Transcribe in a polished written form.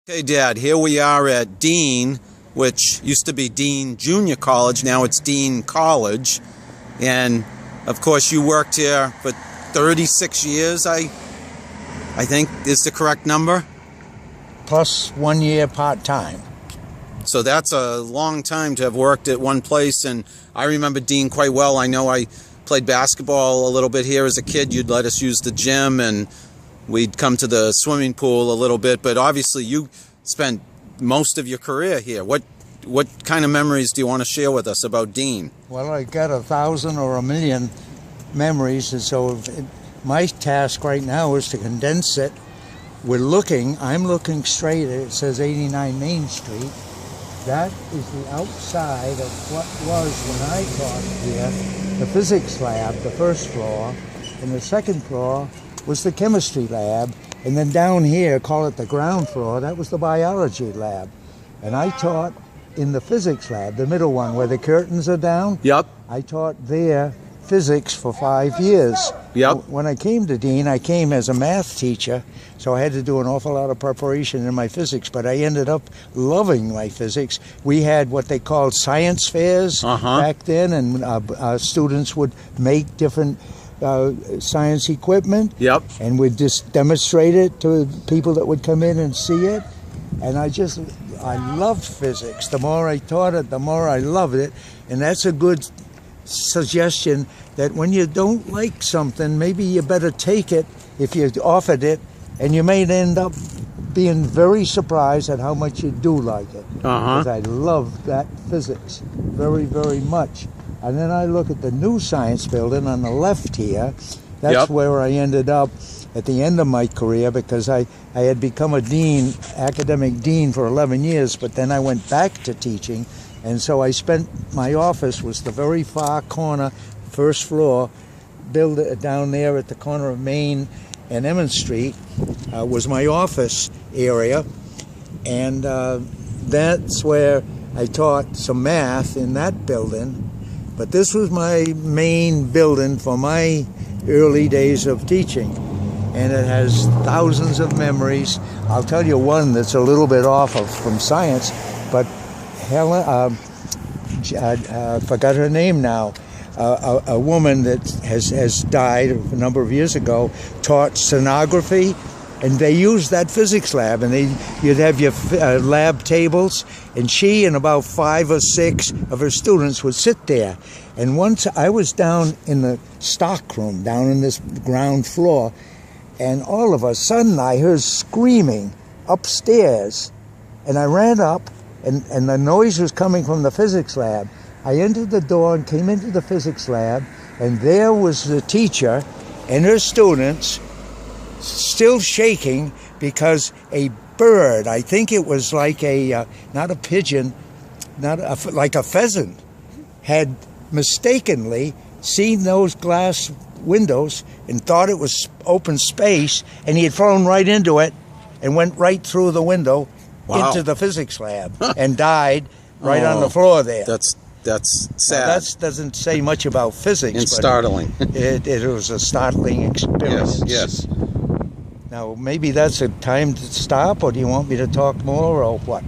Hey Dad, here we are at Dean, which used to be Dean Junior College, now it's Dean College. And of course you worked here for 36 years, I think is the correct number. Plus 1 year part-time. So that's a long time to have worked at one place, and I remember Dean quite well. I know I played basketball a little bit here as a kid. You'd let us use the gym, and we'd come to the swimming pool a little bit, but obviously you spent most of your career here. What kind of memories do you want to share with us about Dean? Well, I got 1,000 or 1,000,000 memories, and so my task right now is to condense it. I'm looking straight at it. Says 89 Main Street. That is the outside of what was, when I taught here, the physics lab, the first floor, and the second floor was the chemistry lab, and then down here, call it the ground floor, that was the biology lab. And I taught in the physics lab, the middle one where the curtains are down. Yep. I taught there physics for 5 years. Yep. When I came to Dean, I came as a math teacher, so I had to do an awful lot of preparation in my physics, but I ended up loving my physics. We had what they called science fairs back then, and our students would make different science equipment. Yep. And we'd just demonstrate it to people that would come in and see it. And I loved physics. The more I taught it, the more I loved it. And that's a good suggestion, that when you don't like something, maybe you better take it if you offered it, and you may end up being very surprised at how much you do like it. Because I love that physics very, very much. And then I look at the new science building on the left here. That's where I ended up at the end of my career, because I had become a dean, academic dean, for 11 years, but then I went back to teaching. And so my office was the very far corner, first floor, down there at the corner of Main and Emmons Street, was my office area. And that's where I taught some math in that building. But this was my main building for my early days of teaching. And it has thousands of memories. I'll tell you one that's a little bit off from science, but Helen, I forgot her name now, a woman that has died a number of years ago, taught sonography, and they used that physics lab, and you'd have your lab tables, and she and about 5 or 6 of her students would sit there. And once I was down in the stock room, down in this ground floor, and all of a sudden I heard screaming upstairs, and I ran up, and the noise was coming from the physics lab. I entered the door and came into the physics lab, and there was the teacher and her students still shaking because a bird, I think it was like not a pigeon, like a pheasant, had mistakenly seen those glass windows and thought it was open space, and he had flown right into it and went right through the window into the physics lab and died right on the floor there. That's sad. Now, that doesn't say much about physics. And startling. It was a startling experience. Yes. Now, maybe that's a time to stop, or do you want me to talk more, or what?